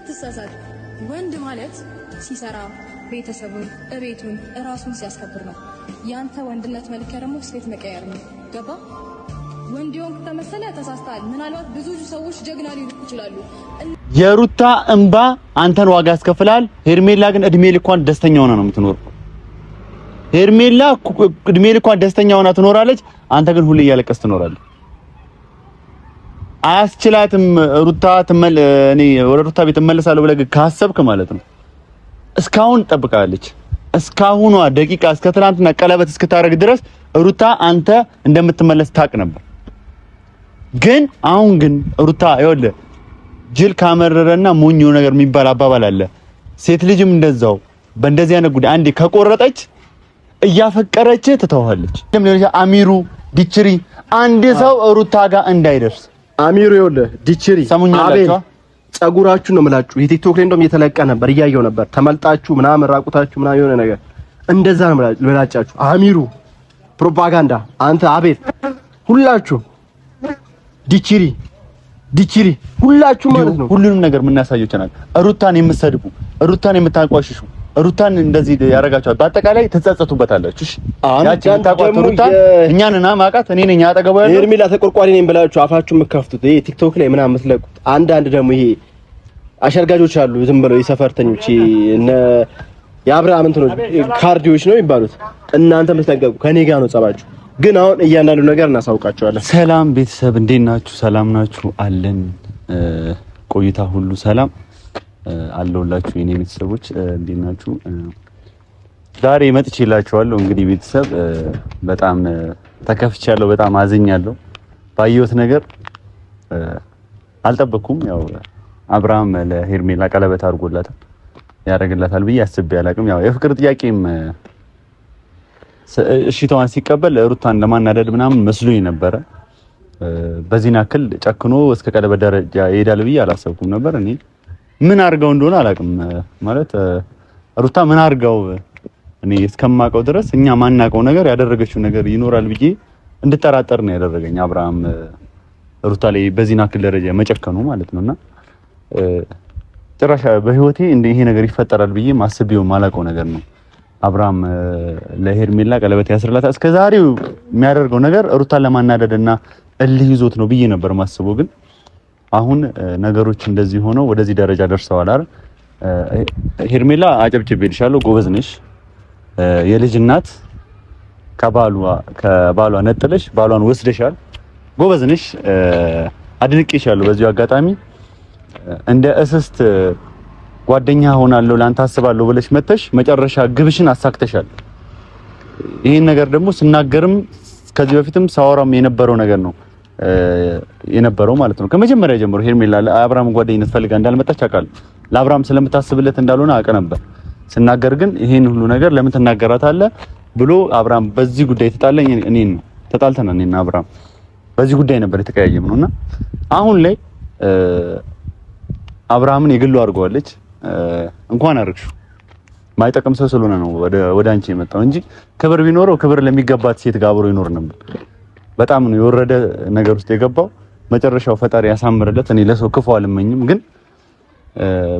እንዳትሳሳት ወንድ ማለት ሲሰራ ቤተሰቡን እቤቱን ራሱን ሲያስከብር ነው። ያንተ ወንድነት መልክ ደግሞ ሴት መቀየር ነው። ገባ? ወንድ የሆንክ ተመሰለ ተሳስተሃል። ምናልባት ብዙ ሰዎች ጀግና ሊሉት ይችላሉ። የሩታ እንባ አንተን ዋጋ ያስከፍላል። ሄርሜላ ግን እድሜ ልኳን ደስተኛ ሆና ነው የምትኖረው። ሄርሜላ እድሜ ልኳን ደስተኛ ሆና ትኖራለች። አንተ ግን ሁሌ እያለቀስ ትኖራለህ። አያስችላትም። ሩታ እኔ ወደ ሩታ ቤት እመለሳለሁ ብለህ ካሰብክ ማለት ነው እስካሁን ጠብቃለች። እስካሁኗ ደቂቃ እስከ ትናንትና ቀለበት እስክታረግ ድረስ ሩታ አንተ እንደምትመለስ ታውቅ ነበር። ግን አሁን ግን ሩታ ይኸውልህ ጅል ካመረረና ሞኞ ነገር የሚባል አባባል አለ። ሴት ልጅም እንደዛው በእንደዚህ አይነት ጉዳይ አንዴ ከቆረጠች እያፈቀረች ትተዋለች። አሚሩ ዲችሪ አንድ ሰው ሩታ ጋር እንዳይደርስ አሚሩ ይኸውልህ ዲችሪ ሰሙኛላችሁ። ጸጉራችሁ ነው የምላችሁ። የቲክቶክ ላይ እንደውም እየተለቀ ነበር እያየው ነበር። ተመልጣችሁ ምናምን ራቁታችሁ ምናምን የሆነ ነገር እንደዛ ነው የምላጫችሁ። አሚሩ ፕሮፓጋንዳ አንተ አቤት ሁላችሁ ዲችሪ ሁላችሁ ማለት ነው። ሁሉንም ነገር የምናሳየው ቻናል ሩታን የምትሰድቡ ሩታን የምታቋሽሹ ሩታን እንደዚህ ያረጋችኋል። በአጠቃላይ ተጸጸቱበታላችሁ። እሺ ያቺ የምታቋት ሩታን እኛንና ማቃት እኔ ነኝ አጠገቡ ያለው ሄርሜላ ተቆርቋሪ ነኝ ብላችሁ አፋችሁ የምትከፍቱት ይሄ ቲክቶክ ላይ ምናምን የምትለቁት አንዳንድ ደግሞ ይሄ አሸርጋጆች አሉ ዝም ብለው የሰፈርተኞች እነ የአብርሃም እንትኖች ካርዲዎች ነው የሚባሉት። እናንተ የምትጠንቀቁ ከኔ ጋር ነው ጸባችሁ። ግን አሁን እያንዳንዱ ነገር እናሳውቃችኋለን። ሰላም ቤተሰብ እንዴት ናችሁ? ሰላም ናችሁ? አለን ቆይታ ሁሉ ሰላም አለውላችሁ የኔ ቤተሰቦች እንዴት ናችሁ? ዛሬ መጥቼላችኋለሁ። እንግዲህ ቤተሰብ በጣም ተከፍቻለሁ፣ በጣም አዝኛለሁ። ባየሁት ነገር አልጠበኩም። ያው አብርሃም ለሄርሜላ ቀለበት አድርጎላታል፣ ያደርግላታል ብዬ አስቤ አላቅም። ያው የፍቅር ጥያቄም እሺታዋን ሲቀበል ሩታን ለማናደድ ምናምን መስሎኝ ነበረ። በዚህን ያክል ጨክኖ እስከ ቀለበት ደረጃ ይሄዳል ብዬ አላሰብኩም ነበር። እኔ ምን አርጋው እንደሆነ አላቅም። ማለት ሩታ ምን አርጋው እኔ እስከማውቀው ድረስ እኛ ማናውቀው ነገር ያደረገችው ነገር ይኖራል ብዬ እንድጠራጠር ነው ያደረገኝ አብርሃም ሩታ ላይ በዚህን ያክል ደረጃ መጨከኑ ማለት ነውና ጭራሽ በህይወቴ ይሄ ነገር ይፈጠራል ብዬ ማስቤው ማላውቀው ነገር ነው። አብርሃም ለሄርሜላ ቀለበት ያስርላታል። እስከዛሬው የሚያደርገው ነገር ሩታን ለማናደድና እልህ ይዞት ነው ብዬ ነበር ማስበው። ግን አሁን ነገሮች እንደዚህ ሆነው ወደዚህ ደረጃ ደርሰዋል አይደል? ሄርሜላ አጨብጭቤልሻለሁ፣ ጎበዝ ነሽ። የልጅ እናት ከባሏ ነጥለሽ ባሏን ወስደሻል፣ ጎበዝ ነሽ። አድንቄሻለሁ። በዚሁ አጋጣሚ እንደ እስስት ጓደኛ ሆናለሁ ላንተ አስባለሁ ብለሽ መተሽ መጨረሻ ግብሽን አሳክተሻል። ይሄን ነገር ደግሞ ስናገርም ከዚህ በፊትም ሳወራም የነበረው ነገር ነው የነበረው ማለት ነው። ከመጀመሪያ ጀምሮ ሄርሜላ ለአብርሃም ጓደኝነት ፈልጋ እንዳልመጣች አውቃለሁ። ለአብርሃም ስለምታስብለት እንዳልሆነ አውቅ ነበር። ስናገር ግን ይሄን ሁሉ ነገር ለምን ትናገራታለህ ብሎ አብርሃም በዚህ ጉዳይ ተጣለኝ። እኔን ተጣልተናል። እኔና አብርሃም በዚህ ጉዳይ ነበር የተቀያየምነውና አሁን ላይ አብርሃምን የግሉ አድርገዋለች። እንኳን አርግሽው ማይጠቅም ሰው ስለሆነ ነው ወደ አንቺ የመጣው እንጂ ክብር ቢኖረው ክብር ለሚገባት ሴት ጋር አብሮ ይኖር ነበር። በጣም ነው የወረደ ነገር ውስጥ የገባው። መጨረሻው ፈጣሪ ያሳምርለት። እኔ ለሰው ክፉ አልመኝም። ግን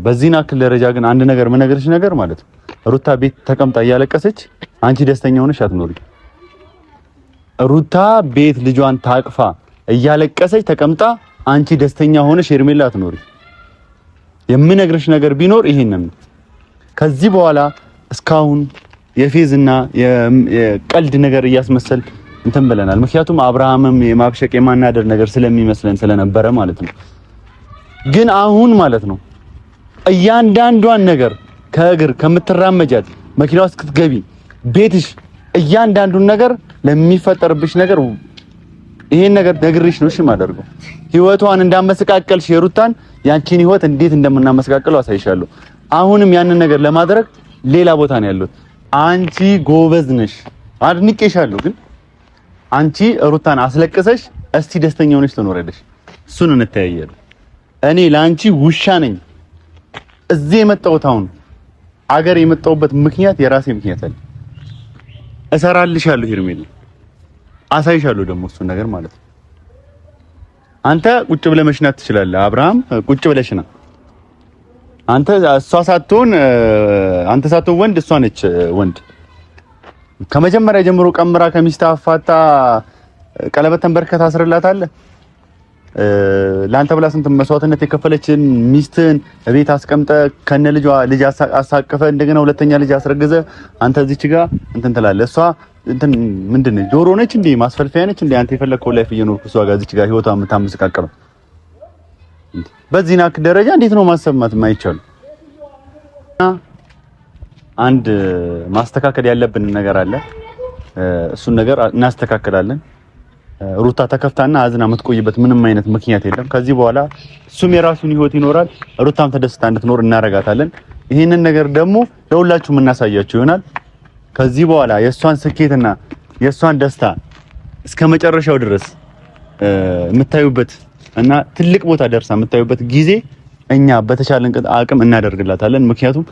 በዚህና አክል ደረጃ ግን አንድ ነገር መነገርሽ ነገር ማለት ነው ሩታ ቤት ተቀምጣ እያለቀሰች አንቺ ደስተኛ ሆነሽ አትኖሪ። ሩታ ቤት ልጇን ታቅፋ እያለቀሰች ተቀምጣ አንቺ ደስተኛ ሆነሽ ሄርሜላ አትኖሪ። የምነግርሽ ነገር ቢኖር ይሄንን ከዚህ በኋላ እስካሁን የፌዝና የቀልድ ነገር እያስመሰል እንትን ብለናል። ምክንያቱም አብርሃምም የማብሸቅ የማናደር ነገር ስለሚመስለን ስለነበረ ማለት ነው። ግን አሁን ማለት ነው እያንዳንዷን ነገር ከእግር ከምትራመጃት መኪና ውስጥ ክትገቢ ቤትሽ እያንዳንዱን ነገር ለሚፈጠርብሽ ነገር ይሄን ነገር ነግሬሽ ነው እሺ ማደርገው። ህይወቷን እንዳመሰቃቀልሽ የሩታን ያንቺን ህይወት እንዴት እንደምናመሰቃቀለው አሳይሻለሁ። አሁንም ያንን ነገር ለማድረግ ሌላ ቦታ ነው ያለው። አንቺ ጎበዝ ነሽ፣ አድንቄሻለሁ። ግን አንቺ ሩታን አስለቅሰሽ እስቲ ደስተኛ ሆነሽ ትኖሪያለሽ። እሱን እንተያያለን። እኔ ለአንቺ ውሻ ነኝ። እዚህ የመጣሁት አሁን አገር የመጣሁበት ምክንያት የራሴ ምክንያት አለ። እሰራልሻለሁ ሄርሜላ፣ አሳይሻለሁ ደግሞ እሱን ነገር ማለት ነው። አንተ ቁጭ ብለህ መሽናት ትችላለህ። አብርሃም ቁጭ ብለሽና እሷ ሳትሆን አንተ ሳትሆን ወንድ እሷ ነች ወንድ። ከመጀመሪያ ጀምሮ ቀምራ ከሚስት አፋታ ቀለበት ተንበርከት አስረላታለህ። ለአንተ ብላ ስንት መስዋዕትነት የከፈለችን ሚስትን ቤት አስቀምጠ ከነ ልጅ አሳቅፈ እንደገና ሁለተኛ ልጅ አስረግዘ አንተ እዚች ጋር እንትን ትላለህ። እሷ እንትን ምንድን ነው ጆሮ ነች እንዴ? ማስፈልፈያ ነች እንዴ? አንተ የፈለግከው ላይፍ እየኖርኩ እሷ ጋር እዚች ጋር ህይወቷ የምታመስቃቀለው በዚህ ናክ ደረጃ እንዴት ነው ማሰማት የማይቻሉ? አንድ ማስተካከል ያለብን ነገር አለ። እሱን ነገር እናስተካክላለን። ሩታ ተከፍታና አዝና የምትቆይበት ምንም አይነት ምክንያት የለም። ከዚህ በኋላ እሱም የራሱን ህይወት ይኖራል፣ ሩታም ተደስታ እንድትኖር እናረጋታለን። ይህንን ነገር ደግሞ ለሁላችሁም እናሳያችሁ ይሆናል። ከዚህ በኋላ የእሷን ስኬትና የእሷን ደስታ እስከ መጨረሻው ድረስ የምታዩበት እና ትልቅ ቦታ ደርሳ የምታዩበት ጊዜ እኛ በተቻለን አቅም እናደርግላታለን። ምክንያቱም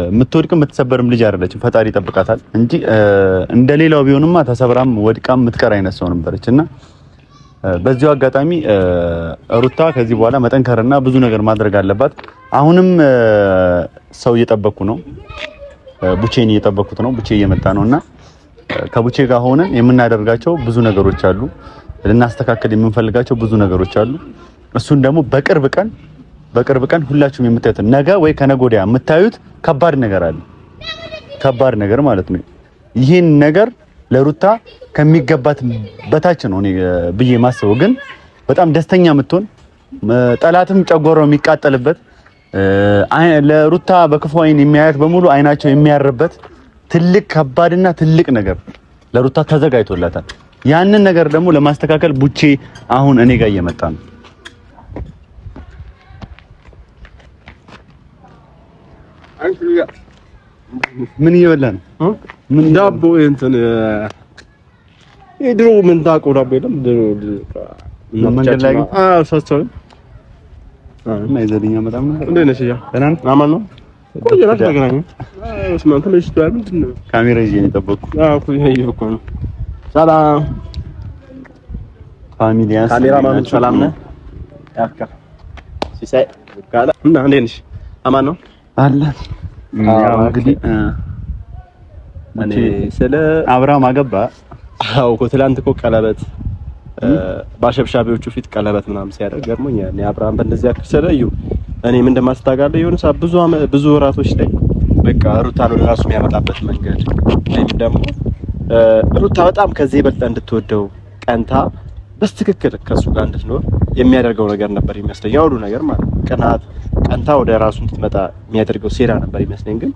የምትወድቅም የምትሰበርም ልጅ አይደለችም፣ ፈጣሪ ይጠብቃታል እንጂ እንደሌላው ቢሆንማ ተሰብራም ወድቃም የምትቀር አይነት ሰው ነበረችና በዚሁ አጋጣሚ ሩታ ከዚህ በኋላ መጠንከርና ብዙ ነገር ማድረግ አለባት። አሁንም ሰው እየጠበኩ ነው፣ ቡቼን እየጠበኩት ነው። ቡቼ እየመጣ ነውና ከቡቼ ጋር ሆነን የምናደርጋቸው ብዙ ነገሮች አሉ፣ ልናስተካክል የምንፈልጋቸው ብዙ ነገሮች አሉ። እሱን ደግሞ በቅርብ ቀን ሁላችሁም የምታዩት ነገ ወይ ከነገ ወዲያ የምታዩት ከባድ ነገር አለ። ከባድ ነገር ማለት ነው። ይህን ነገር ለሩታ ከሚገባት በታች ነው እኔ ብዬ ማስበው። ግን በጣም ደስተኛ የምትሆን ጠላትም ጨጓራው የሚቃጠልበት ለሩታ በክፉ አይን የሚያያት በሙሉ አይናቸው የሚያርበት ትልቅ ከባድና ትልቅ ነገር ለሩታ ተዘጋጅቶላታል። ያንን ነገር ደግሞ ለማስተካከል ቡቼ አሁን እኔ ጋር እየመጣ ነው። ምን እየበላ ነው? ምን ዳቦ እንትን የድሮ ምን ታውቀው ዳቦ የለም ድሮ መንገድ ላይ ሰሰው እና ይዘልኛ በጣም ነው። እንዴት ነሽ? ያ ደህና ነህ? አማን ነው። ቆየና ተገናኘን። ስማን ተለሽ ታል ምንድነው? ካሜራ ይዤ ነው የጠበቅኩ። አዎ ይሄ እኮ ነው። ሰላም ፋሚሊያስ፣ ካሜራማን ሰላም ነህ? ያፍካ ሲሳይ ካላ እና እንዴት ነሽ? አማን ነው አለ። ያው እንግዲህ እኔ ስለ አብርሃም አገባ። አዎ እኮ ትላንት እኮ ቀለበት ባሸብሻቢዎቹ ፊት ቀለበት ምናምን ሲያደርግ ገርሞኛል። እኔ አብርሃም በእንደዚህ ያክል ስለዩ እኔ ምን እንደማስተጋጋለ የሆነ ሰዓት ብዙ ወራቶች ላይ በቃ ሩታን ወደ ራሱ የሚያመጣበት መንገድ ወይም ደግሞ ሩታ በጣም ከዚህ የበለጠ እንድትወደው ቀንታ በስትክክል ከሱ ጋር እንድትኖር የሚያደርገው ነገር ነበር የሚመስለኝ። ሁሉ ነገር ማለት ቅናት ቀንታ ወደ ራሱ እንድትመጣ የሚያደርገው ሴራ ነበር የሚመስለኝ። ግን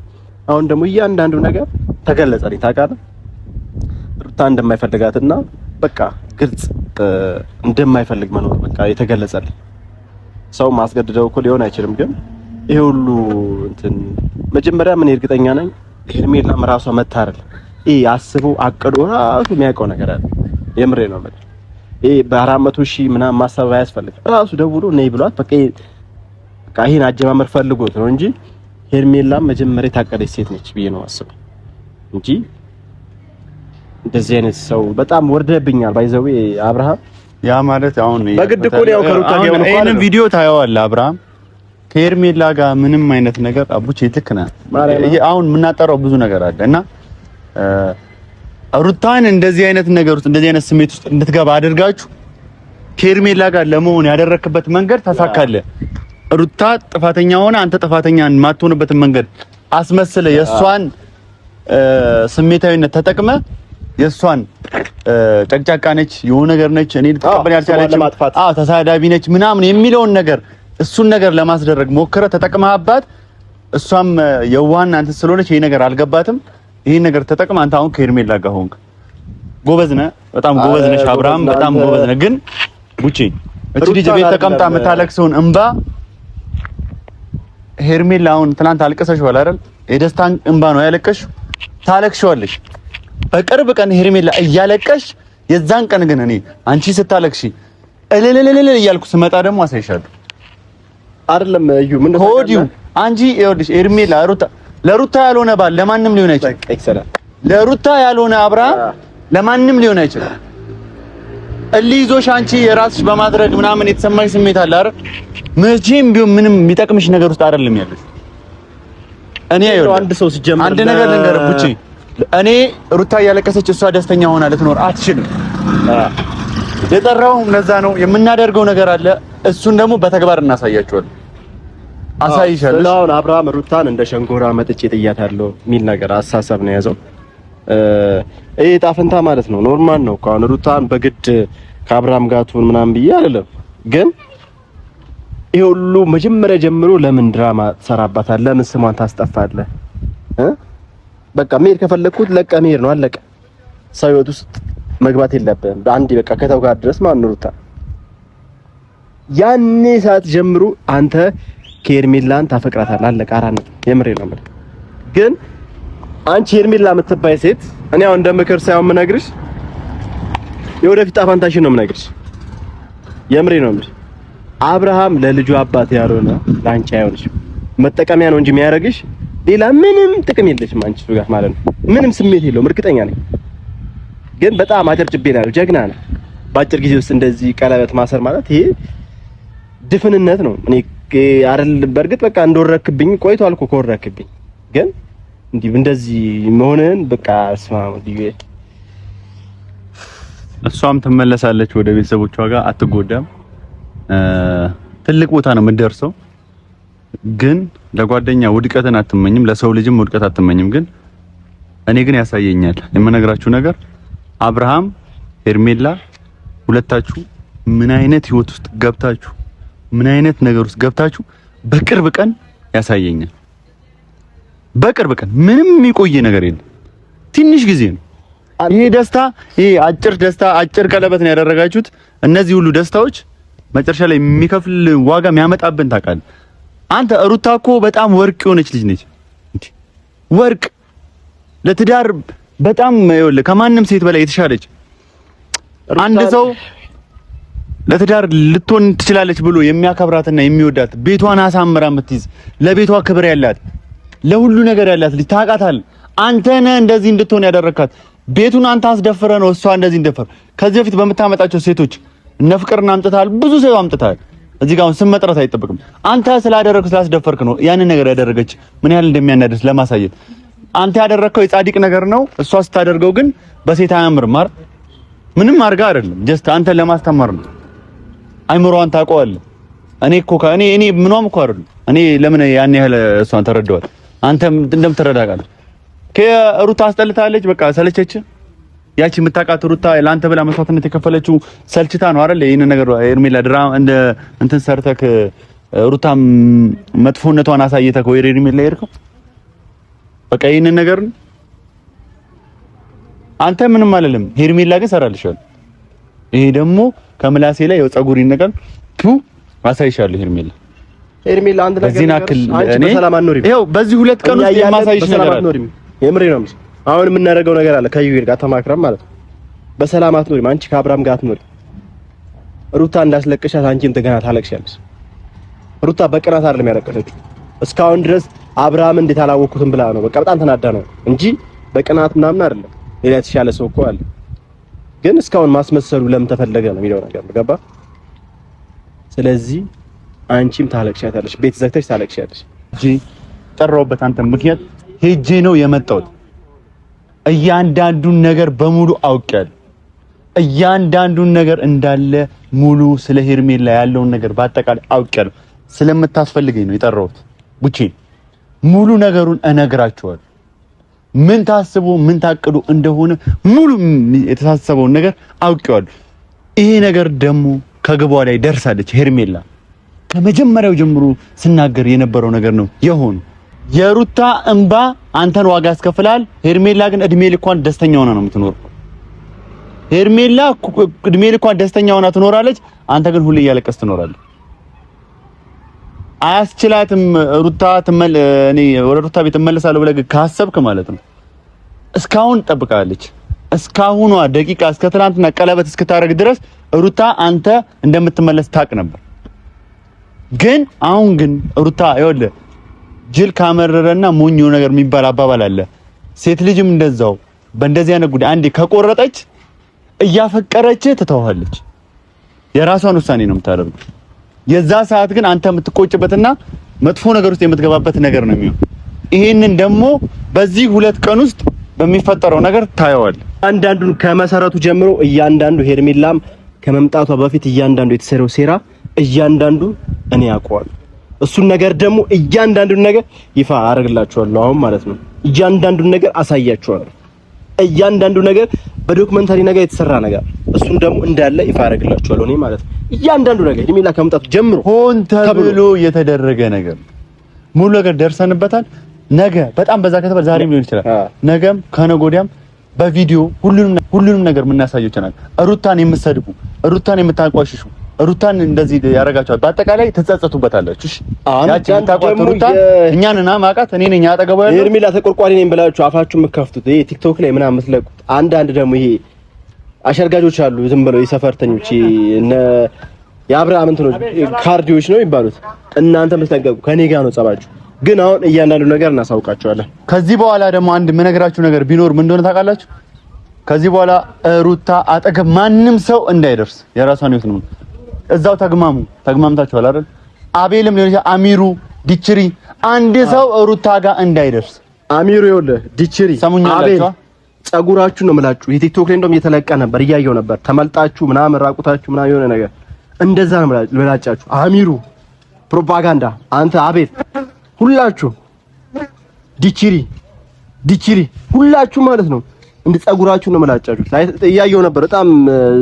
አሁን ደግሞ እያንዳንዱ ነገር ተገለጸልኝ። ታውቃለህ ሩታ እንደማይፈልጋትና በቃ ግልጽ እንደማይፈልግ መኖር በቃ የተገለጸልኝ። ሰው ማስገድደው እኮ ሊሆን አይችልም። ግን ይሄ ሁሉ እንትን መጀመሪያ ምን እርግጠኛ ነኝ ሄርሜላም ራሷ መታረል ይሄ አስቦ አቅዶ ራሱ የሚያውቀው ነገር አለ። የምሬ ነው ማለት ይሄ በ400,000 ምናምን ማሰብ አያስፈልግም። ራሱ ደውሎ ነይ ብሏት በቃ ይሄን አጀማመር ፈልጎት ነው እንጂ ሄርሜላም መጀመሪያ ታቀደች ሴት ነች ብዬ ነው አስበው እንጂ እንደዚህ አይነት ሰው በጣም ወርደብኛል። ባይዘው አብርሃም ያ ማለት አሁን በግድ እኮ ነው ከሩታ ጋር ነው። ይሄንን ቪዲዮ ታየዋለህ። አብርሃም ከሄርሜላ ጋር ምንም አይነት ነገር አቡቼ ልክ ነህ። አሁን የምናጠራው ብዙ ነገር አለ እና ሩታን እንደዚህ አይነት ነገር ውስጥ እንደዚህ አይነት ስሜት ውስጥ እንድትገባ አድርጋችሁ ከሄርሜላ ጋር ለመሆን ያደረክበት መንገድ ተሳካለህ። ሩታ ጥፋተኛ ሆነ አንተ ጥፋተኛ የማትሆንበትን መንገድ አስመስለ የሷን ስሜታዊነት ተጠቅመ የሷን ጨቅጫቃ ነች የሆነ ነገር ነች እኔ ልትቀበል ያልቻለችም ተሳዳቢ ነች ምናምን የሚለውን ነገር እሱን ነገር ለማስደረግ ሞክረ ተጠቅመህባት እሷም የዋህና አንተ ስለሆነች ይሄ ነገር አልገባትም። ይሄን ነገር ተጠቅመ አንተ አሁን ከሄርሜላ ጋር ሆንክ። ጎበዝ ነህ፣ በጣም ጎበዝ ነሽ አብርሃም፣ በጣም ጎበዝ ነህ። ግን ቡቼ እቺ ልጅ ቤት ተቀምጣ የምታለቅሰውን እንባ ሄርሜላ አሁን ትናንት አልቀሰሽዋል አይደል? የደስታን እንባ ነው ያለቀሽው፣ ታለቅሽዋለሽ። በቅርብ ቀን ሄርሜላ እያለቀሽ የዛን ቀን ግን እኔ አንቺ ስታለቅሺ እልልልልል እያልኩ ስመጣ ደግሞ አሳይሻለሁ። አይደለም እዩ ምን ሆዲው አንቺ ይኸውልሽ ሄርሜላ ለሩታ ያልሆነ ባል ለማንም ሊሆን አይችልም። ለሩታ ያልሆነ አብርሃም ለማንም ሊሆን አይችልም። እሊዞሽ አንቺ የራስሽ በማድረግ ምናምን የተሰማሽ ስሜት አለ አይደል? መቼም ቢሆን ምንም የሚጠቅምሽ ነገር ውስጥ አይደለም ያለሽ። እኔ አንድ ሰው ሲጀምር አንድ ነገር ልንገርህ ቡቺ፣ እኔ ሩታ እያለቀሰች እሷ ደስተኛ ሆና ልትኖር አትችልም። የጠራው ለዛ ነው። የምናደርገው ነገር አለ፣ እሱን ደግሞ በተግባር እናሳያቸዋለን። አሳይሻለሁ። ስለአሁን አብርሃም ሩታን እንደ ሸንጎራ መጥቼ ጥያታለሁ የሚል ነገር አሳሰብ ነው ያዘው። ይሄ ጣፈንታ ማለት ነው። ኖርማል ነው። አሁን ሩታን በግድ ከአብርሃም ጋር ትሁን ምናምን ብዬ አይደለም፣ ግን ይሄ ሁሉ መጀመሪያ ጀምሮ ለምን ድራማ ትሰራባታለህ? ለምን ስሟን ታስጠፋለህ? በቃ መሄድ ከፈለኩት ለቀ መሄድ ነው፣ አለቀ። ሰው ህይወት ውስጥ መግባት የለብህም። አንዴ በቃ ከተው ጋር ድረስ ማን ሩታ ያኔ ሰዓት ጀምሮ አንተ ከሄርሜላን ታፈቅራታለህ፣ አለቀ። አራነት የምሬ ነው ማለት ግን አንቺ ሄርሜላ የምትባይ ሴት እኔ አሁን እንደ ምክር ሳይሆን የምነግርሽ የወደፊት ጣፋንታሽን ነው የምነግርሽ። የምሬ ነው የምልሽ። አብርሃም ለልጁ አባት ያልሆነ ላንቺ አይሆንሽም። መጠቀሚያ ነው እንጂ የሚያደርግሽ ሌላ ምንም ጥቅም የለሽም አንቺ ጋር ማለት ነው። ምንም ስሜት የለውም፣ እርግጠኛ ነኝ። ግን በጣም አጨርጭቤ ነው። ጀግና ነው። በአጭር ጊዜ ውስጥ እንደዚህ ቀለበት ማሰር ማለት ይሄ ድፍንነት ነው። እኔ አይደል በእርግጥ በቃ እንደወረክብኝ ቆይቷል እኮ ከወረክብኝ፣ ግን እንዲህ እንደዚህ መሆንን በቃ ስማም ልዩ እሷም ትመለሳለች ወደ ቤተሰቦቿ ጋር፣ አትጎዳም። ትልቅ ቦታ ነው የምትደርሰው። ግን ለጓደኛ ውድቀትን አትመኝም፣ ለሰው ልጅም ውድቀት አትመኝም። ግን እኔ ግን ያሳየኛል የምነግራችሁ ነገር አብርሃም ሄርሜላ ሁለታችሁ ምን አይነት ህይወት ውስጥ ገብታችሁ ምን አይነት ነገር ውስጥ ገብታችሁ በቅርብ ቀን ያሳየኛል። በቅርብ ቀን ምንም የሚቆይ ነገር የለም፣ ትንሽ ጊዜ ነው። ይሄ ደስታ ይሄ አጭር ደስታ አጭር ቀለበት ነው ያደረጋችሁት። እነዚህ ሁሉ ደስታዎች መጨረሻ ላይ የሚከፍል ዋጋ የሚያመጣብን ታውቃለህ። አንተ ሩታ እኮ በጣም ወርቅ የሆነች ልጅ ነች። ወርቅ ለትዳር በጣም ይኸውልህ ከማንም ሴት በላይ የተሻለች አንድ ሰው ለትዳር ልትሆን ትችላለች ብሎ የሚያከብራትና የሚወዳት ቤቷን አሳምራ የምትይዝ ለቤቷ ክብር ያላት ለሁሉ ነገር ያላት ልጅ ታውቃታለህ። አንተ ነህ እንደዚህ እንድትሆን ያደረካት። ቤቱን አንተ አስደፍረህ ነው እሷ እንደዚህ እንደፈር። ከዚህ በፊት በምታመጣቸው ሴቶች እነ ፍቅርን አምጥተሃል፣ ብዙ ሰው አምጥተሃል። እዚህ ጋር ስም መጥራት አይጠብቅም። አንተ ስላደረክ ስላስደፈርክ ነው ያንን ነገር ያደረገች። ምን ያህል እንደሚያናድስ ለማሳየት አንተ ያደረከው የጻድቅ ነገር ነው። እሷ ስታደርገው ግን በሴት አያምርም። ምንም አድርጋ አይደለም፣ ጀስት አንተን ለማስተማር ነው። አይምሮዋን ታውቀዋለህ። እኔ እኮ እኔ ምኗም እኮ አይደለም። እኔ ለምን ያን ያህል እሷን ተረዳዋል። አንተ እንደምትረዳ ቃል ከሩታ አስጠልታለች። በቃ ሰለቸች። ያቺ የምታውቃት ሩታ ለአንተ ብላ መስዋዕትነት የከፈለችው ሰልችታ ነው አይደል? ይሄን ነገር ሄርሜላ ድራማ እንደ እንትን ሰርተክ ሩታም መጥፎነቷን አሳይተክ ወይ ሄርሜላ ይርከው በቃ ይሄን ነገር አንተ ምንም አይደለም። ሄርሜላ ግን ሰራልሻል። ይሄ ደግሞ ከምላሴ ላይ የፀጉር ይነቀል ቱ አሳይሻለሁ። ሄርሜላ አንድ ነገር አንቺ በሰላም አትኖሪም። ይኸው በዚህ ሁለት ቀን ውስጥ የማሳይሽ ነገር አለ። የምሬ ነው። አሁን የምናደርገው ነገር አለ ከዩዌር ጋር ተማክረን ማለት ነው። በሰላም አትኖሪም። አንቺ ከአብርሃም ጋር አትኖሪም። ሩታ እንዳስለቀሻት አንቺም ተገና ታለቅሻለሽ። ሩታ በቅናት አይደለም ያለቀሰችው። እስካሁን ድረስ አብርሃም እንዴት አላወቅኩትም ብላ ነው። በቃ በጣም ተናዳ ነው እንጂ በቅናት ምናምን አይደለም። ሌላ የተሻለ ሰው እኮ አለ። ግን እስካሁን ማስመሰሉ ለምን ተፈለገ ነው የሚለው ነገር ገባ። ስለዚህ አንቺም ታለቅሻታለሽ፣ ቤት ዘግተሽ ታለቅሻለሽ እንጂ ጠራውበት አንተ ምክንያት ሄጄ ነው የመጣሁት። እያንዳንዱን ነገር በሙሉ አውቄያለሁ። እያንዳንዱን ነገር እንዳለ ሙሉ ስለ ሄርሜላ ያለውን ነገር በአጠቃላይ አውቄያለሁ። ስለምታስፈልገኝ ነው የጠራሁት። ቡቼ ሙሉ ነገሩን እነግራቸዋለሁ። ምን ታስቡ ምን ታቅዱ እንደሆነ ሙሉ የተሳሰበውን ነገር አውቄዋለሁ። ይሄ ነገር ደግሞ ከግቧ ላይ ደርሳለች ሄርሜላ። ከመጀመሪያው ጀምሮ ስናገር የነበረው ነገር ነው የሆነ የሩታ እንባ አንተን ዋጋ ያስከፍላል። ሄርሜላ ግን እድሜ ልኳን ደስተኛ ሆና ነው የምትኖረው። ሄርሜላ እድሜ ልኳን ደስተኛ ሆና ትኖራለች። አንተ ግን ሁሌ እያለቀስ ትኖራለህ። አያስችላትም። ሩታ እኔ ወደ ሩታ ቤት እመለሳለሁ ብለህ ካሰብክ ማለት ነው እስካሁን ጠብቃለች። እስካሁኗ ደቂቃ እስከ ትናንትና ቀለበት እስክታረግ ድረስ ሩታ አንተ እንደምትመለስ ታውቅ ነበር። ግን አሁን ግን ሩታ ይኸውልህ ጅል ካመረረና ሞኞ ነገር የሚባል አባባል አለ። ሴት ልጅም እንደዛው በእንደዚህ አይነት ጉዳይ አንዴ ከቆረጠች እያፈቀረች ትተዋለች። የራሷን ውሳኔ ነው የምታደርገው። የዛ ሰዓት ግን አንተ የምትቆጭበትና መጥፎ ነገር ውስጥ የምትገባበት ነገር ነው የሚሆነው። ይሄንን ደግሞ በዚህ 2 ቀን ውስጥ በሚፈጠረው ነገር ታየዋለህ። አንዳንዱን ከመሰረቱ ጀምሮ እያንዳንዱ ሄርሜላም ከመምጣቷ በፊት እያንዳንዱ የተሰራው ሴራ እያንዳንዱ እኔ አውቀዋለሁ። እሱን ነገር ደግሞ እያንዳንዱን ነገር ይፋ አደርግላችኋለሁ አሁን ማለት ነው። እያንዳንዱን ነገር አሳያችኋለሁ። እያንዳንዱ ነገር በዶክመንታሪ ነገር የተሰራ ነገር እሱን ደግሞ እንዳለ ይፋ አደርግላችኋለሁ እኔ ማለት ነው። እያንዳንዱ ነገር ሄርሜላ ከመምጣቱ ጀምሮ ሆን ተብሎ የተደረገ ነገር ሙሉ ነገር ደርሰንበታል። ነገ በጣም በዛ ከተባለ ዛሬም ሊሆን ይችላል፣ ነገም ከነገ ወዲያም በቪዲዮ ሁሉንም ነገር የምናሳየው ይችላል። ሩታን የምትሰድቡ፣ ሩታን የምታንቋሽሹ፣ ሩታን እንደዚህ ያረጋችኋል በአጠቃላይ ተጸጸቱበታላችሁ። እሺ ያቺ የምታቋት ሩታን እኛንና ማቃት እኔ ነኝ አጠገቧ ያለው ሄርሜላ ተቆርቋሪ ነኝ ብላችሁ አፋችሁን የምትከፍቱት ይሄ ቲክቶክ ላይ ምናምን የምትለቁት አንዳንድ ደግሞ ይሄ አሸርጋጆች አሉ ዝም ብለው የሰፈርተኞች እነ የአብርሃም እንትኖች ካርዲዎች ነው የሚባሉት። እናንተ የምትጠንቀቁ ከኔ ጋር ነው ጸባችሁ። ግን አሁን እያንዳንዱ ነገር እናሳውቃቸዋለን። ከዚህ በኋላ ደግሞ አንድ የምነግራችሁ ነገር ቢኖር ምን እንደሆነ ታውቃላችሁ? ከዚህ በኋላ ሩታ አጠገብ ማንም ሰው እንዳይደርስ የራሷን ህይወት ነው። እዛው ተግማምታችኋል አይደል? አቤልም ሊሆን ይችላል፣ አሚሩ፣ ዲችሪ አንድ ሰው ሩታ ጋር እንዳይደርስ። አሚሩ ይኸውልህ፣ ዲችሪ አቤል ጸጉራችሁ ነው የምላችሁ። የቲክቶክ ላይ እንደውም እየተለቀ ነበር እያየው ነበር። ተመልጣችሁ ምናምን ራቁታችሁ ምናምን የሆነ ነገር እንደዛ ነው ብላጫችሁ። አሚሩ ፕሮፓጋንዳ፣ አንተ አቤል ሁላችሁ ዲችሪ ሁላችሁ ማለት ነው እንደ ጸጉራችሁ ነው መላጫችሁ። እያየው ነበር በጣም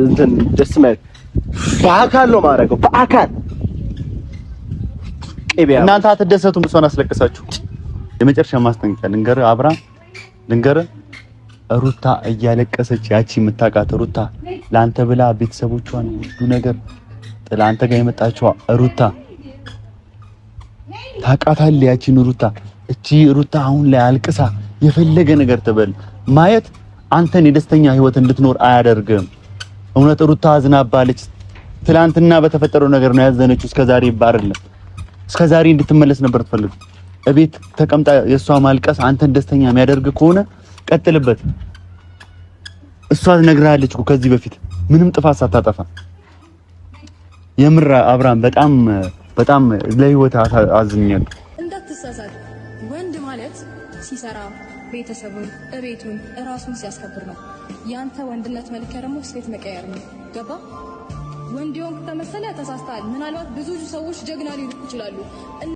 እንትን ደስ ማለት በአካል ነው ማረገው በአካል እናንተ አትደሰቱም። እሷን አስለቅሳችሁ የመጨረሻ ማስጠንቀቂያ ልንገርህ ሩታ እያለቀሰች ያቺ የምታውቃት ሩታ ለአንተ ብላ ቤተሰቦቿን ሁሉ ነገር ለአንተ ጋር የመጣችው ሩታ ታውቃታለህ። ያቺን ሩታ እቺ ሩታ አሁን ላይ አልቅሳ የፈለገ ነገር ትበል ማየት አንተን የደስተኛ ህይወት እንድትኖር አያደርግም። እውነት ሩታ አዝናባለች። ትላንትና በተፈጠረው ነገር ነው ያዘነችው። እስከዛሬ አይደለም እስከዛሬ እንድትመለስ ነበር ትፈልግ። እቤት ተቀምጣ የሷ ማልቀስ አንተን ደስተኛ የሚያደርግ ከሆነ ቀጥልበት። እሷ ነግራለች እኮ ከዚህ በፊት ምንም ጥፋት ሳታጠፋ። የምራ አብርሃም በጣም ለህይወት አዝኛለሁ። እንዳትሳሳት ወንድ ማለት ሲሰራ ቤተሰቡን እቤቱን ራሱን ሲያስከብር ነው። ያንተ ወንድነት መለኪያ ደግሞ ሴት መቀየር ነው። ገባ? ወንድ የሆንክ ተመሰለ ተሳስተሃል። ምናልባት ብዙ ሰዎች ጀግና ሊሉ ይችላሉ።